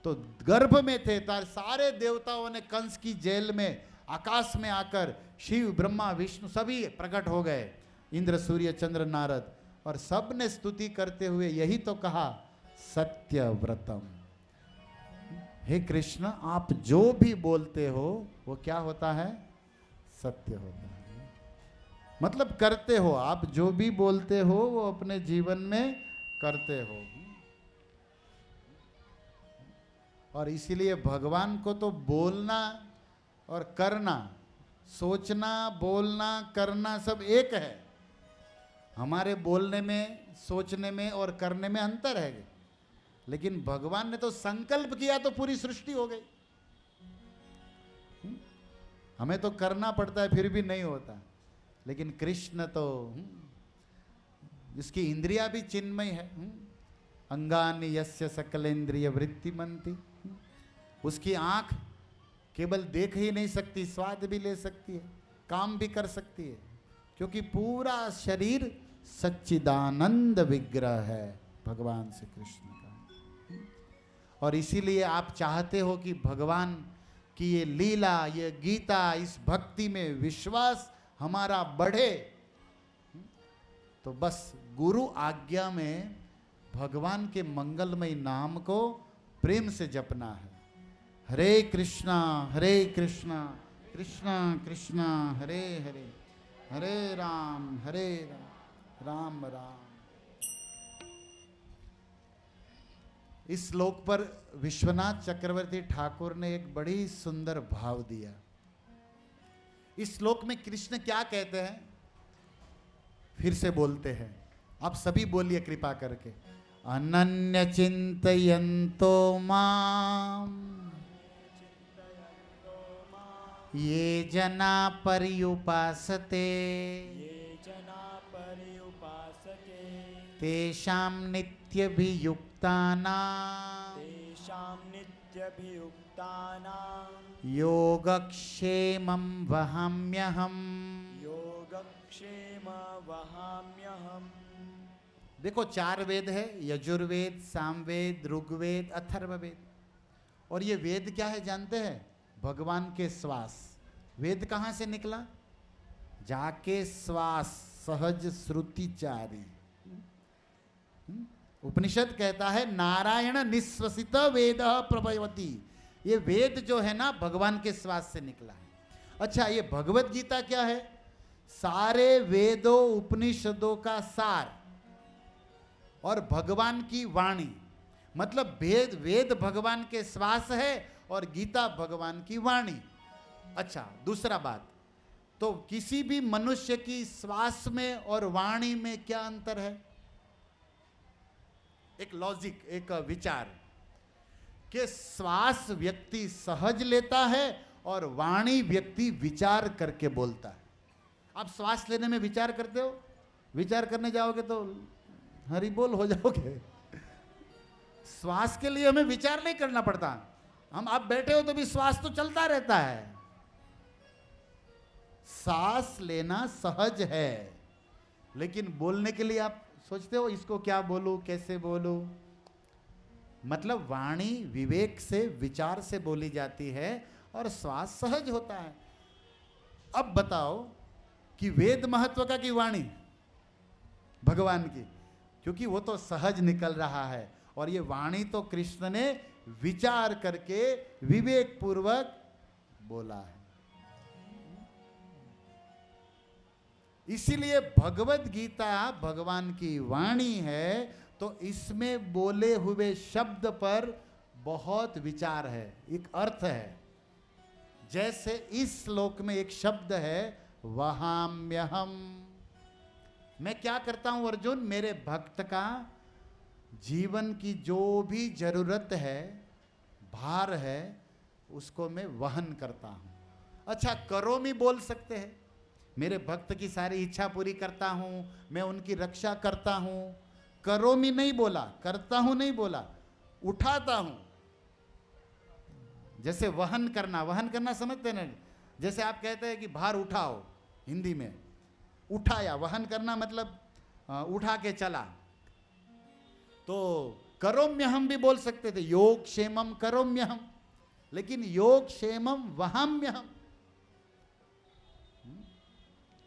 तो गर्भ में थे, सारे देवताओं ने कंस की जेल में आकाश में आकर शिव ब्रह्मा विष्णु सभी प्रकट हो गए, इंद्र सूर्य चंद्र नारद, और सब ने स्तुति करते हुए यही तो कहा सत्यव्रतम। हे कृष्ण, आप जो भी बोलते हो वो क्या होता है? सत्य होता है। मतलब करते हो, आप जो भी बोलते हो वो अपने जीवन में करते हो। और इसीलिए भगवान को तो बोलना और करना, सोचना, बोलना, करना सब एक है। हमारे बोलने में, सोचने में और करने में अंतर है, लेकिन भगवान ने तो संकल्प किया तो पूरी सृष्टि हो गई। हमें तो करना पड़ता है फिर भी नहीं होता, लेकिन कृष्ण तो इसकी इंद्रियां भी चिन्मय है। अंगानि यस्य सकलेंद्रिय वृत्तिमंति, उसकी आंख केवल देख ही नहीं सकती, स्वाद भी ले सकती है, काम भी कर सकती है, क्योंकि पूरा शरीर सच्चिदानंद विग्रह है भगवान श्री कृष्ण का। और इसीलिए आप चाहते हो कि भगवान की ये लीला, ये गीता, इस भक्ति में विश्वास हमारा बढ़े, तो बस गुरु आज्ञा में भगवान के मंगलमय नाम को प्रेम से जपना है। हरे कृष्णा कृष्णा कृष्णा हरे हरे, हरे राम राम राम। इस श्लोक पर विश्वनाथ चक्रवर्ती ठाकुर ने एक बड़ी सुंदर भाव दिया। इस श्लोक में कृष्ण क्या कहते हैं, फिर से बोलते हैं, आप सभी बोलिए कृपा करके। अनन्य चिंतयन्तो माम ये जना पर्युपासते, तेषां नित्यभियुक्तानां योगक्षेमं वहाम्यहम्। देखो 4 वेद है, यजुर्वेद, सामवेद, ऋग्वेद, अथर्ववेद। और ये वेद क्या है जानते हैं? भगवान के श्वास। वेद कहाँ से निकला? जाके श्वास, सहज श्रुतिचारी। उपनिषद कहता है नारायण निश्वसित वेद प्रभवती। ये वेद जो है ना भगवान के श्वास से निकला है। अच्छा, ये भगवत गीता क्या है? सारे वेदों उपनिषदों का सार और भगवान की वाणी। मतलब वेद भगवान के श्वास है और गीता भगवान की वाणी। अच्छा, दूसरा बात, तो किसी भी मनुष्य की श्वास में और वाणी में क्या अंतर है? एक लॉजिक, एक विचार कि श्वास व्यक्ति सहज लेता है और वाणी व्यक्ति विचार करके बोलता है। आप श्वास लेने में विचार करते हो? विचार करने जाओगे तो हरि बोल हो जाओगे। श्वास के लिए हमें विचार नहीं करना पड़ता। आप बैठे हो तो भी श्वास तो चलता रहता है। सांस लेना सहज है, लेकिन बोलने के लिए आप सोचते हो इसको क्या बोलूं, कैसे बोलूं। मतलब वाणी विवेक से, विचार से बोली जाती है और श्वास सहज होता है। अब बताओ कि वेद महत्व का की वाणी भगवान की, क्योंकि वो तो सहज निकल रहा है और ये वाणी तो कृष्ण ने विचार करके विवेक पूर्वक बोला है। इसीलिए भगवत गीता भगवान की वाणी है, तो इसमें बोले हुए शब्द पर बहुत विचार है, एक अर्थ है। जैसे इस श्लोक में एक शब्द है वहाम्यहम। मैं क्या करता हूं अर्जुन? मेरे भक्त का जीवन की जो भी जरूरत है, भार है, उसको मैं वहन करता हूं। अच्छा, करोमि बोल सकते हैं, मेरे भक्त की सारी इच्छा पूरी करता हूं, मैं उनकी रक्षा करता हूं। करोमि नहीं बोला, करता हूं नहीं बोला, उठाता हूं। जैसे वहन करना समझते ना? जैसे आप कहते हैं कि भार उठाओ, हिंदी में उठाया, वहन करना मतलब उठा के चला। तो करोम्यहम भी बोल सकते थे, योग क्षेमम करोम्यहम, लेकिन योग क्षेमम वहाम्यहम।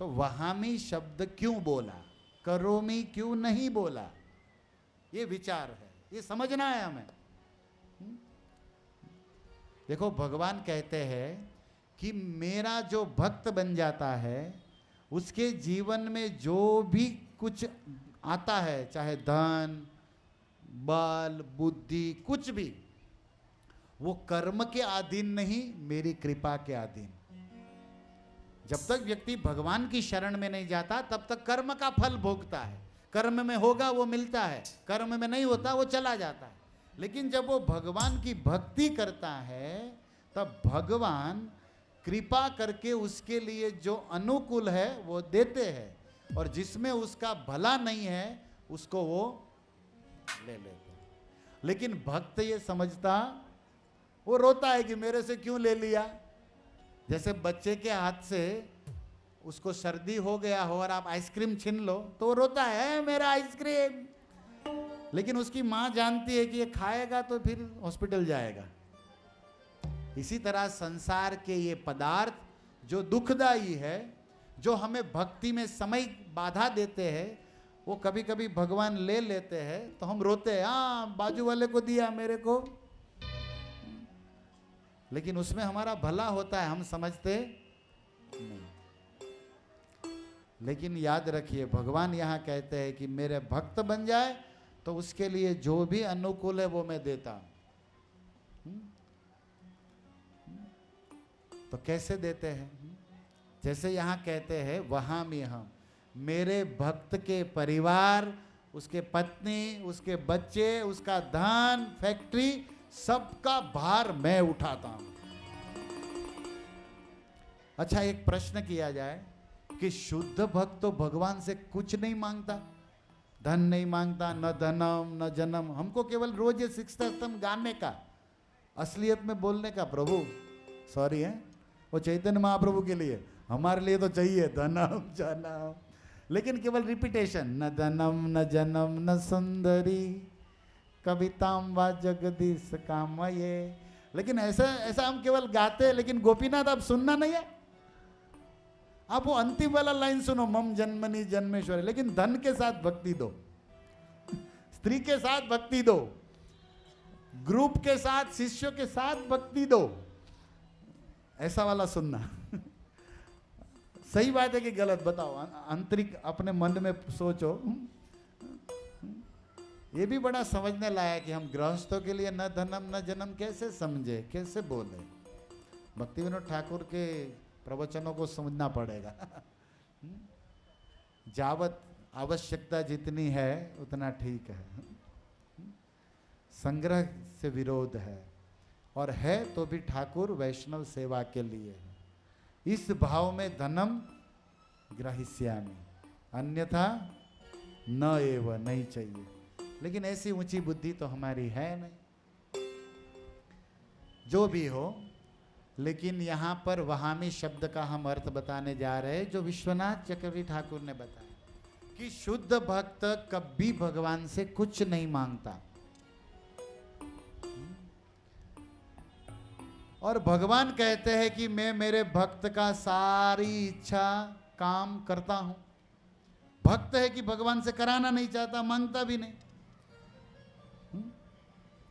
तो वहामी शब्द क्यों बोला, करोमि क्यों नहीं बोला? ये विचार है, ये समझना है हमें। देखो, भगवान कहते हैं कि मेरा जो भक्त बन जाता है उसके जीवन में जो भी कुछ आता है, चाहे धन, बल, बुद्धि, कुछ भी, वो कर्म के अधीन नहीं, मेरी कृपा के अधीन। जब तक व्यक्ति भगवान की शरण में नहीं जाता तब तक कर्म का फल भोगता है। कर्म में होगा वो मिलता है, कर्म में नहीं होता वो चला जाता है। लेकिन जब वो भगवान की भक्ति करता है तब भगवान कृपा करके उसके लिए जो अनुकूल है वो देते हैं, और जिसमें उसका भला नहीं है उसको वो ले लेते हैं। लेकिन भक्त ये समझता, वो रोता है कि मेरे से क्यों ले लिया। जैसे बच्चे के हाथ से उसको सर्दी हो गया हो और आप आइसक्रीम छीन लो तो वो रोता है, मेरा आइसक्रीम। लेकिन उसकी माँ जानती है कि ये खाएगा तो फिर हॉस्पिटल जाएगा। इसी तरह संसार के ये पदार्थ जो दुखदाई है, जो हमें भक्ति में समय बाधा देते हैं, वो कभी कभी भगवान ले लेते हैं तो हम रोते हैं, हाँ बाजू वाले को दिया मेरे को। लेकिन उसमें हमारा भला होता है, हम समझते नहीं। लेकिन याद रखिए, भगवान यहाँ कहते हैं कि मेरे भक्त बन जाए तो उसके लिए जो भी अनुकूल है वो मैं देता हूं। तो कैसे देते हैं? जैसे यहाँ कहते हैं वहां में हम, मेरे भक्त के परिवार, उसके पत्नी, उसके बच्चे, उसका धन, फैक्ट्री, सबका भार मैं उठाता हूं। अच्छा, एक प्रश्न किया जाए कि शुद्ध भक्त तो भगवान से कुछ नहीं मांगता, धन नहीं मांगता, न धनम न जन्म। हमको केवल रोज ये शिक्षा स्तंभ गाने का, असलियत में बोलने का। प्रभु सॉरी है, वो चैतन्य महाप्रभु के लिए, हमारे लिए तो चाहिए धनम जन्म, लेकिन केवल रिपीटेशन, न धनम न जन्म न सुंदरी कविताम वा जगदीश कामये। लेकिन ऐसा ऐसा हम केवल गाते हैं, लेकिन गोपीनाथ आप सुनना नहीं है। आप वो अंतिम वाला लाइन सुनो, मम जन्मनि जन्मेश्वरी, लेकिन धन के साथ भक्ति दो, स्त्री के साथ भक्ति दो, ग्रुप के साथ, शिष्यों के साथ भक्ति दो, ऐसा वाला सुनना। सही बात है कि गलत? बताओ, आंतरिक अपने मन में सोचो। ये भी बड़ा समझने लायक कि हम गृहस्थों के लिए न धनम न जन्म कैसे समझे, कैसे बोले। भक्ति विनोद ठाकुर के प्रवचनों को समझना पड़ेगा। जावत आवश्यकता जितनी है उतना ठीक है, संग्रह से विरोध है, और है तो भी ठाकुर वैष्णव सेवा के लिए। इस भाव में धनम ग्रहिष्यामि, अन्यथा न एव, नहीं चाहिए। लेकिन ऐसी ऊंची बुद्धि तो हमारी है नहीं। जो भी हो, लेकिन यहाँ पर वहामी शब्द का हम अर्थ बताने जा रहे हैं, जो विश्वनाथ चक्रवर्ती ठाकुर ने बताया कि शुद्ध भक्त कभी भगवान से कुछ नहीं मांगता, और भगवान कहते हैं कि मैं मेरे भक्त का सारी इच्छा काम करता हूं। भक्त है कि भगवान से कराना नहीं चाहता, मांगता भी नहीं।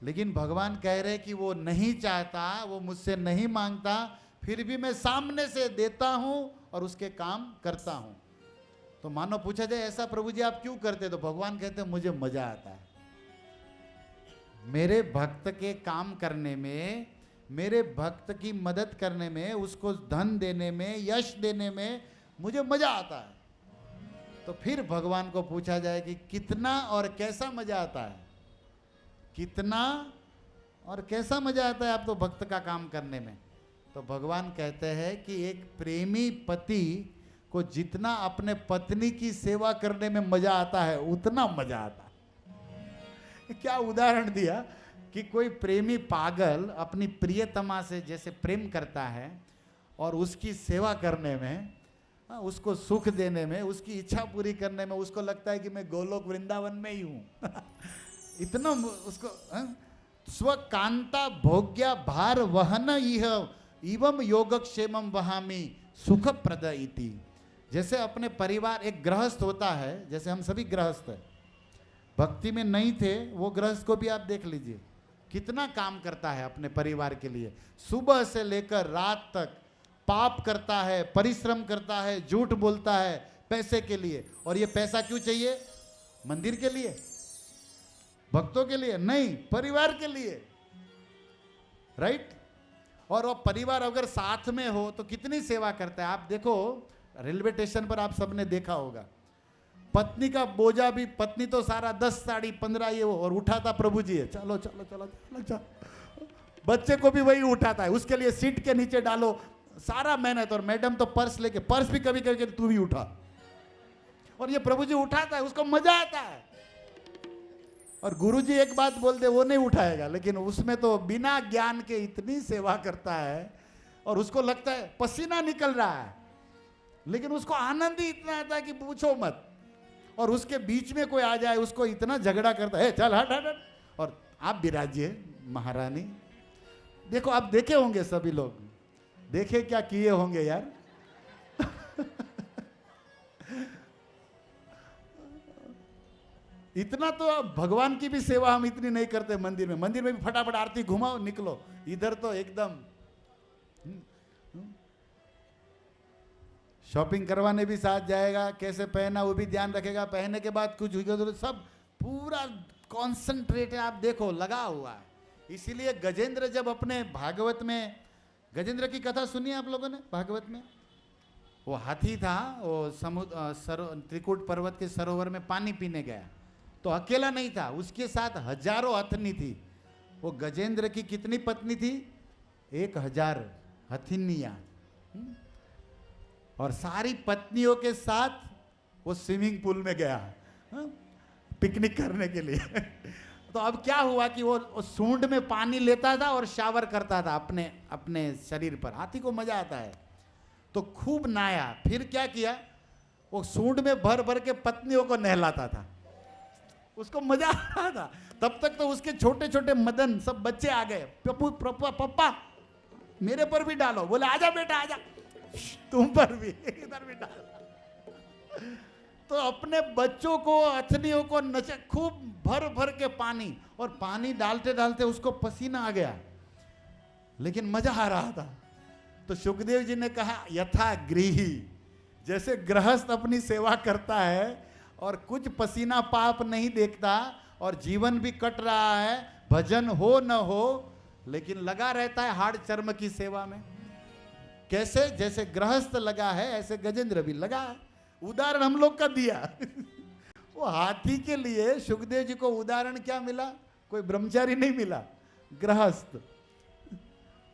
लेकिन भगवान कह रहे कि वो नहीं चाहता, वो मुझसे नहीं मांगता, फिर भी मैं सामने से देता हूं और उसके काम करता हूं। तो मानो पूछा जाए, ऐसा प्रभु जी आप क्यों करते? तो भगवान कहते हैं मुझे मजा आता है। मेरे भक्त के काम करने में, मेरे भक्त की मदद करने में, उसको धन देने में, यश देने में मुझे मजा आता है। तो फिर भगवान को पूछा जाए कि कितना और कैसा मजा आता है? कितना और कैसा मजा आता है आपको भक्त का काम करने में? तो भगवान कहते हैं कि एक प्रेमी पति को जितना अपने पत्नी की सेवा करने में मजा आता है उतना मजा आता है। क्या उदाहरण दिया कि कोई प्रेमी पागल अपनी प्रियतमा से जैसे प्रेम करता है और उसकी सेवा करने में, उसको सुख देने में, उसकी इच्छा पूरी करने में उसको लगता है कि मैं गोलोक वृंदावन में ही हूं। इतना उसको स्वकांता भोग्या भार वहन इवम योगक्षेमम वहामी सुख प्रद इति। जैसे अपने परिवार, एक गृहस्थ होता है, जैसे हम सभी गृहस्थ हैं, भक्ति में नहीं थे वो गृहस्थ को भी आप देख लीजिए कितना काम करता है अपने परिवार के लिए, सुबह से लेकर रात तक पाप करता है, परिश्रम करता है, झूठ बोलता है पैसे के लिए। और ये पैसा क्यों चाहिए? मंदिर के लिए, भक्तों के लिए नहीं, परिवार के लिए, राइट। और वो परिवार अगर साथ में हो तो कितनी सेवा करता है। आप देखो रेलवे स्टेशन पर आप सबने देखा होगा, पत्नी का बोझा भी, पत्नी तो सारा 10 साड़ी 15 ये वो, और उठाता प्रभु जी है, चलो चलो चलो चलो चलो। बच्चे को भी वही उठाता है, उसके लिए सीट के नीचे डालो, सारा मेहनत। और मैडम तो पर्स लेके, पर्स भी कभी कभी तू भी उठा, और ये प्रभु जी उठाता है, उसको मजा आता है। और गुरु जी एक बात बोल दे वो नहीं उठाएगा, लेकिन उसमें तो बिना ज्ञान के इतनी सेवा करता है और उसको लगता है पसीना निकल रहा है, लेकिन उसको आनंद ही इतना आता है कि पूछो मत। और उसके बीच में कोई आ जाए उसको इतना झगड़ा करता है, चल हट हट हट। और आप विराजिए महारानी। देखो आप देखे होंगे, सभी लोग देखे क्या किए होंगे यार। इतना तो अब भगवान की भी सेवा हम इतनी नहीं करते मंदिर में। मंदिर में भी फटाफट आरती घुमाओ निकलो, इधर तो एकदम शॉपिंग करवाने भी साथ जाएगा, कैसे पहना वो भी ध्यान रखेगा, पहनने के बाद कुछ तो सब पूरा कॉन्सेंट्रेट है, आप देखो लगा हुआ है। इसीलिए गजेंद्र जब अपने भागवत में, गजेंद्र की कथा सुनी आप लोगों ने भागवत में? वो हाथी था, वो त्रिकूट पर्वत के सरोवर में पानी पीने गया, तो अकेला नहीं था, उसके साथ हजारों हथनी थी। वो गजेंद्र की कितनी पत्नी थी? 1000 हथिनियां। और सारी पत्नियों के साथ वो स्विमिंग पूल में गया पिकनिक करने के लिए। तो अब क्या हुआ कि वो सूंड में पानी लेता था और शावर करता था अपने अपने शरीर पर। हाथी को मजा आता है तो खूब नहाया। फिर क्या किया, वो सूंड में भर भर के पत्नियों को नहलाता था, उसको मजा आ रहा था। तब तक तो उसके छोटे छोटे मदन सब बच्चे आ गए, पप्पू पप्पा मेरे पर भी डालो। बोले आजा बेटा आजा, तुम पर भी, इधर भी डालो। तो अपने बच्चों को, अथनियों को नचे खूब भर भर के पानी, और पानी डालते डालते उसको पसीना आ गया, लेकिन मजा आ रहा था। तो सुखदेव जी ने कहा यथा गृही, जैसे गृहस्थ अपनी सेवा करता है और कुछ पसीना पाप नहीं देखता और जीवन भी कट रहा है, भजन हो न हो लेकिन लगा रहता है हाड़ चर्म की सेवा में। कैसे? जैसे गृहस्थ लगा है ऐसे गजेंद्र भी लगा है। उदाहरण हम लोग का दिया। वो हाथी के लिए सुखदेव जी को उदाहरण क्या मिला? कोई ब्रह्मचारी नहीं मिला, गृहस्थ।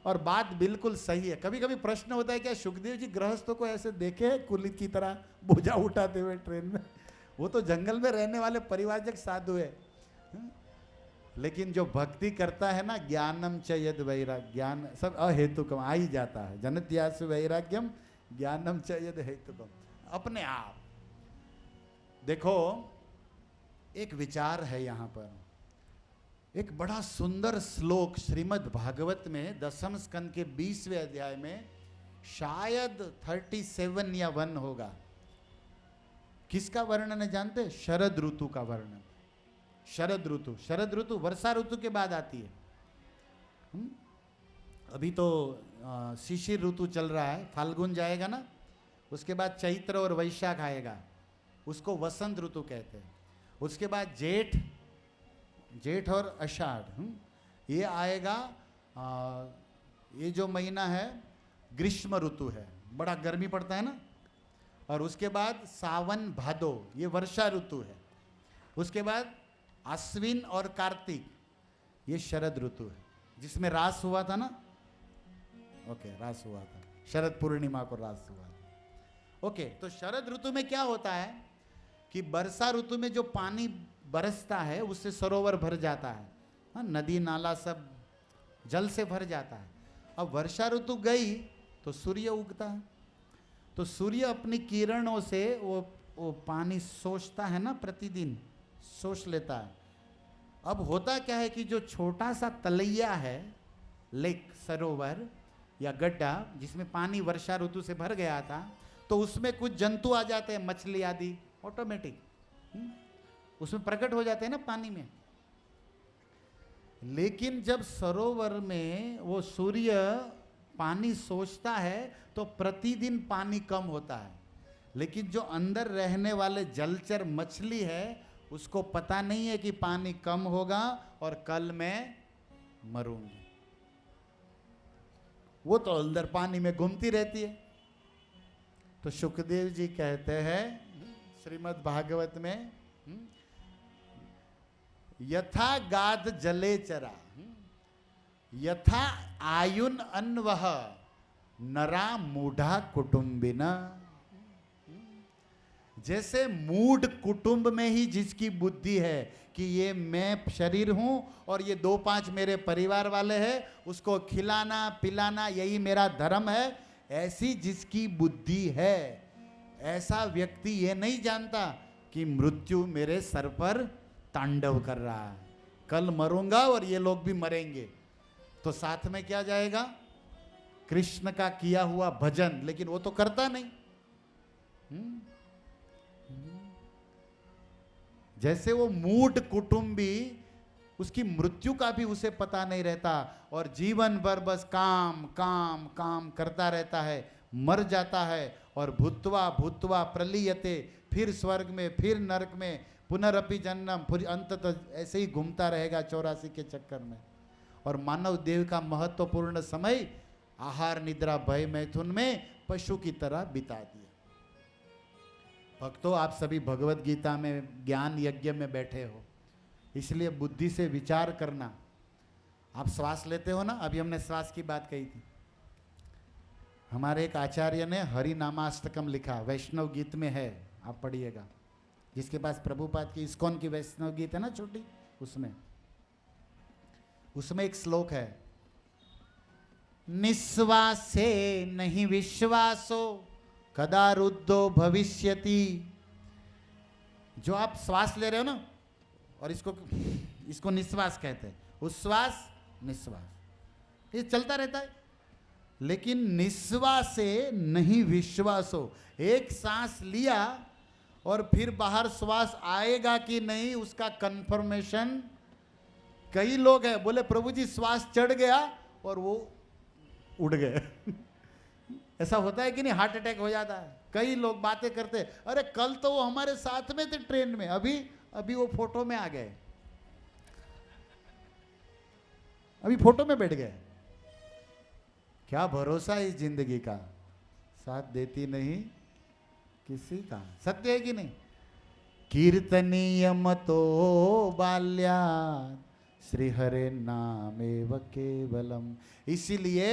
और बात बिल्कुल सही है। कभी कभी प्रश्न होता है क्या सुखदेव जी गृहस्थों को ऐसे देखे कुलित की तरह बोझा उठाते हुए ट्रेन में? वो तो जंगल में रहने वाले परिवारजक साधु है। लेकिन जो भक्ति करता है ना, ज्ञानम च यद वैराग्य, ज्ञान सब अहेतुकम आ ही जाता है। जनत्यास वैराग्यम ज्ञानम च यद हेतुकम, अपने आप। देखो एक विचार है यहाँ पर, एक बड़ा सुंदर श्लोक श्रीमद् भागवत में 10वें स्कंद के 20वें अध्याय में, शायद 37 या 1 होगा। किसका वर्णन है जानते? शरद ऋतु का वर्णन। शरद ऋतु, शरद ऋतु वर्षा ऋतु के बाद आती है। अभी तो शिशिर ऋतु चल रहा है, फाल्गुन जाएगा ना, उसके बाद चैत्र और वैशाख आएगा, उसको वसंत ऋतु कहते हैं। उसके बाद जेठ, जेठ और आषाढ़ ये आएगा। ये जो महीना है ग्रीष्म ऋतु है, बड़ा गर्मी पड़ता है ना। और उसके बाद सावन भादो ये वर्षा ऋतु है। उसके बाद अश्विन और कार्तिक ये शरद ऋतु है, जिसमें रास हुआ था ना। ओके, रास हुआ था, शरद पूर्णिमा को रास हुआ था। ओके, तो शरद ऋतु में क्या होता है कि वर्षा ऋतु में जो पानी बरसता है उससे सरोवर भर जाता है, हाँ, नदी नाला सब जल से भर जाता है। अब वर्षा ऋतु गई तो सूर्य उगता है, तो सूर्य अपनी किरणों से वो पानी सोचता है ना, प्रतिदिन सोच लेता है। अब होता क्या है कि जो छोटा सा तलैया है, लेक, सरोवर या गड्ढा जिसमें पानी वर्षा ऋतु से भर गया था, तो उसमें कुछ जंतु आ जाते हैं, मछली आदि, ऑटोमेटिक उसमें प्रकट हो जाते हैं ना पानी में। लेकिन जब सरोवर में वो सूर्य पानी सोचता है तो प्रतिदिन पानी कम होता है, लेकिन जो अंदर रहने वाले जलचर मछली है उसको पता नहीं है कि पानी कम होगा और कल मैं मरूंगी। वो तो अंदर पानी में घूमती रहती है। तो सुखदेव जी कहते हैं श्रीमद् भागवत में, यथा गाद जले चरा यथा आयुन अन्वह नरा मूढ़ा कुटुंबिना। जैसे मूढ़ कुटुंब में ही जिसकी बुद्धि है कि ये मैं शरीर हूं और ये 2-5 मेरे परिवार वाले हैं, उसको खिलाना पिलाना यही मेरा धर्म है, ऐसी जिसकी बुद्धि है, ऐसा व्यक्ति ये नहीं जानता कि मृत्यु मेरे सर पर तांडव कर रहा है, कल मरूंगा और ये लोग भी मरेंगे। तो साथ में क्या जाएगा? कृष्ण का किया हुआ भजन, लेकिन वो तो करता नहीं। जैसे वो मूढ़ कुटुंबी, उसकी मृत्यु का भी उसे पता नहीं रहता और जीवन भर बस काम काम काम करता रहता है, मर जाता है और भूत्वा भूत्वा प्रलीयते, फिर स्वर्ग में, फिर नरक में, पुनरअपि जन्म, फिर अंततः ऐसे ही घूमता रहेगा 84 के चक्कर में। और मानव देव का महत्वपूर्ण समय आहार निद्रा भय मैथुन में पशु की तरह बिता दिया। भक्तों, आप सभी भगवत गीता में ज्ञान यज्ञ में बैठे हो, इसलिए बुद्धि से विचार करना। आप श्वास लेते हो ना, अभी हमने श्वास की बात कही थी। हमारे एक आचार्य ने हरि नामाष्टकम लिखा, वैष्णव गीत में है, आप पढ़िएगा। जिसके पास प्रभुपाद की इस्कॉन की वैष्णव गीत है ना छोटी, उसमें एक श्लोक है, निश्वासे नहीं विश्वासो कदा रुद्धो भविष्यति। जो आप श्वास ले रहे हो ना, और इसको निश्वास कहते हैं, उच्छ्वास निश्वास, ये चलता रहता है। लेकिन निश्वास से नहीं विश्वास हो, एक सांस लिया और फिर बाहर श्वास आएगा कि नहीं उसका कंफर्मेशन। कई लोग हैं बोले प्रभु जी श्वास चढ़ गया और वो उड़ गए ऐसा होता है कि नहीं? हार्ट अटैक हो जाता है। कई लोग बातें करते, अरे कल तो वो हमारे साथ में थे ट्रेन में, अभी वो फोटो में आ गए, अभी फोटो में बैठ गए। क्या भरोसा इस जिंदगी का, साथ देती नहीं किसी का। सत्य है कि नहीं? कीर्तनीय मतो बाल्या श्री हरे नामेव केवलम। इसीलिए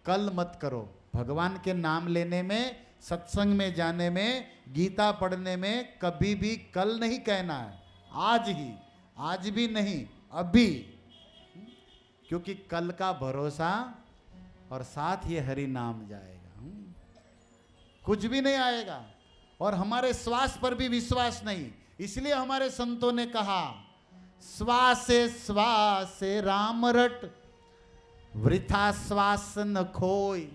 कल मत करो। भगवान के नाम लेने में, सत्संग में जाने में, गीता पढ़ने में कभी भी कल नहीं कहना है, आज ही, आज भी नहीं, अभी। क्योंकि कल का भरोसा और साथ ये हरि नाम जाएगा, कुछ भी नहीं आएगा। और हमारे श्वास पर भी विश्वास नहीं, इसलिए हमारे संतों ने कहा, श्वासे श्वासे राम रट, वृथा श्वास न खोई,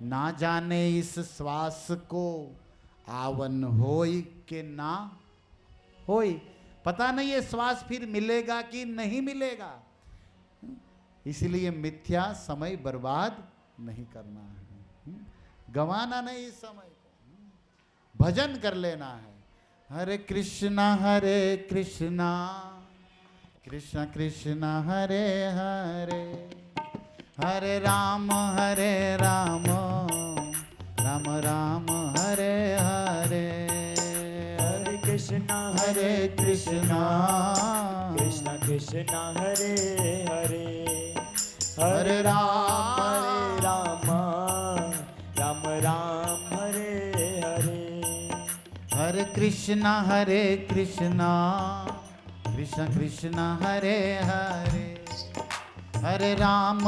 ना जाने इस श्वास को आवन होई के ना होई। पता नहीं ये श्वास फिर मिलेगा कि नहीं मिलेगा, इसलिए मिथ्या समय बर्बाद नहीं करना है, गंवाना नहीं इस समय को, भजन कर लेना है। हरे कृष्णा कृष्ण कृष्ण हरे हरे, हरे राम राम राम हरे हरे, हरे कृष्णा कृष्ण कृष्ण हरे हरे, हरे राम राम राम हरे हरे। कृष्णा कृष्ण कृष्ण हरे हरे, हरे राम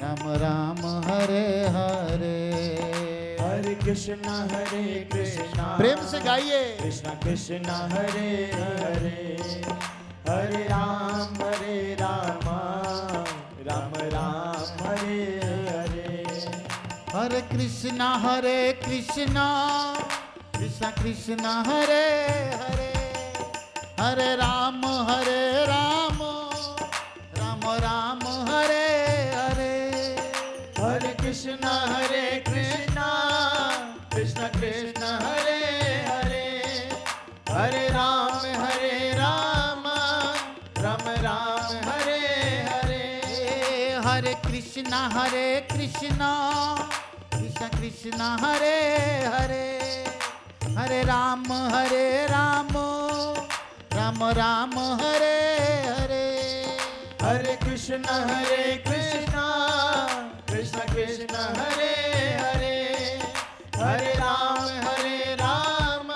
राम राम हरे हरे। हरे कृष्णा प्रेम से गाइए। कृष्णा कृष्णा हरे हरे, हरे राम राम राम हरे हरे। हरे कृष्णा कृष्ण कृष्ण हरे हरे, हरे राम राम राम हरे हरे। हरे कृष्णा कृष्ण कृष्ण हरे हरे, हरे राम राम हरे हरे। हरे कृष्णा कृष्ण कृष्ण हरे हरे, हरे राम राम हरे हरे। हरे कृष्णा कृष्ण कृष्ण हरे हरे, हरे राम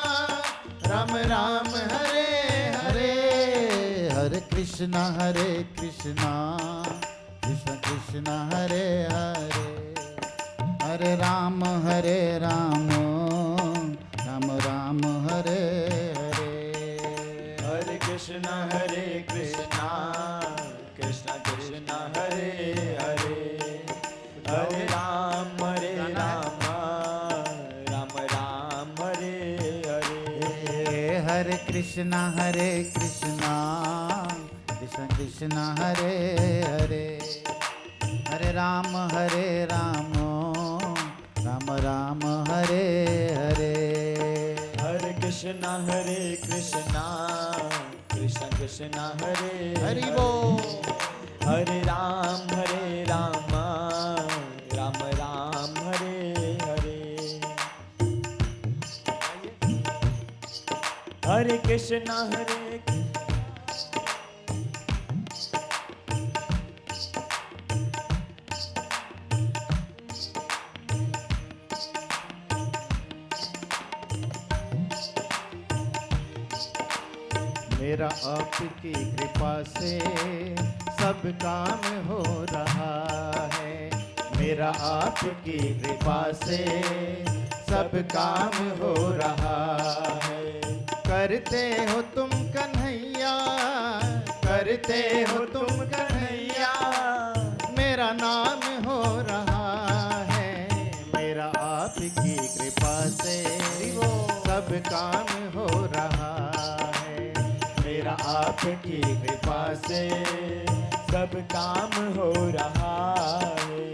राम हरे हरे। हरे कृष्णा कृष्ण कृष्ण हरे हरे, हरे राम राम हरे हरे। हरे कृष्णा कृष्ण कृष्ण हरे हरे, हरे राम राम हरे हरे। हरे कृष्णा कृष्ण कृष्ण हरे हरे, हरे राम राम हरे हरे। हरे कृष्णा कृष्ण कृष्ण हरे हरि बोल। हरे राम राम हरे हरे। हरे कृष्णा मेरा आपकी कृपा से सब काम हो रहा है, मेरा आपकी कृपा से सब काम हो रहा है। करते हो तुम कन्हैया, करते हो तुम कन्हैया, मेरा नाम हो रहा है। मेरा आपकी कृपा से सब काम हो रहा है, मेरा आपकी कृपा से सब काम हो रहा है।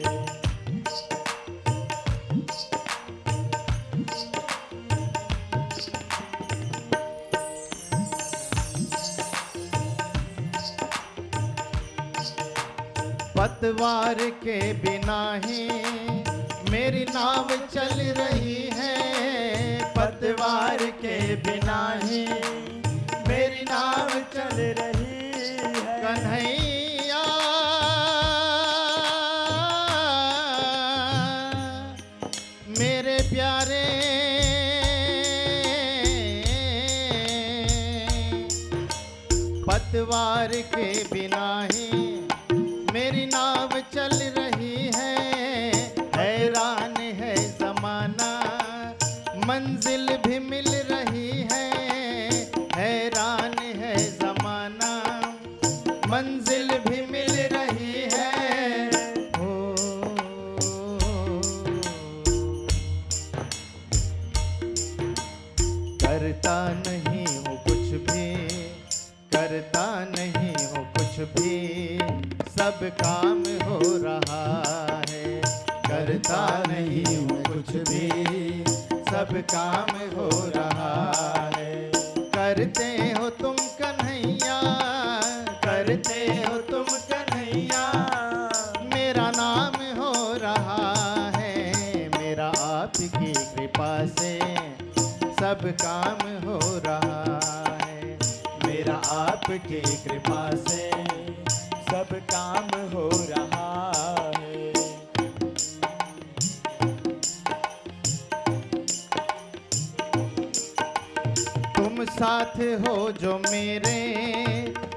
पतवार के बिना ही मेरी नाव चल रही है, पतवार के बिना ही मेरी नाव चल रही है। कन्हैया मेरे प्यारे पतवार के बिना ही मेरी नाव चल रही है। हैरान है जमाना मंजिल भी मिल रही है, हैरान है जमाना मंजिल भी मिल रही है। ओ करता नहीं हूँ कुछ भी, करता नहीं हूँ कुछ भी, सब काम हो रहा है। करता नहीं हूँ कुछ भी, सब काम हो रहा है। करते हो तुम कन्हैया, करते हो तुम कन्हैया, मेरा नाम हो रहा है। मेरा आपकी कृपा से सब काम हो रहा है, मेरा आपकी कृपा से सब काम हो रहा है। साथ हो जो मेरे,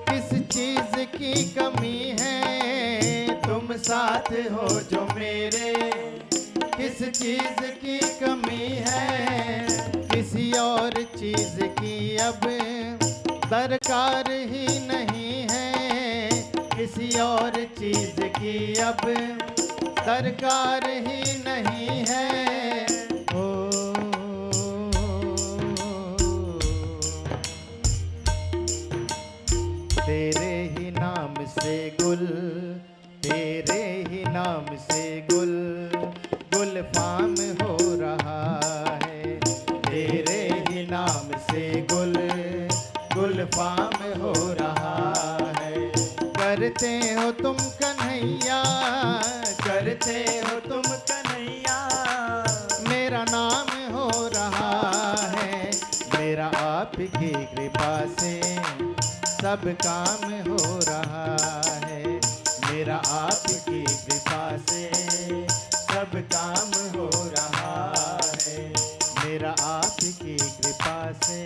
किस चीज की कमी है। तुम साथ हो जो मेरे, किस चीज की कमी है। किसी और चीज की अब दरकार ही नहीं है। किसी और चीज की अब दरकार ही नहीं है। ओ तेरे ही नाम से गुल, तेरे ही नाम से गुल, गुल फाम हो रहा है। तेरे ही नाम से गुल, गुल फाम हो रहा है। करते हो तुम कन्हैया, करते हो तुम कन्हैया, मेरा नाम हो रहा है। मेरा आपकी कृपा से सब काम हो रहा है। मेरा आपकी कृपा से सब काम हो रहा है। मेरा आपकी कृपा से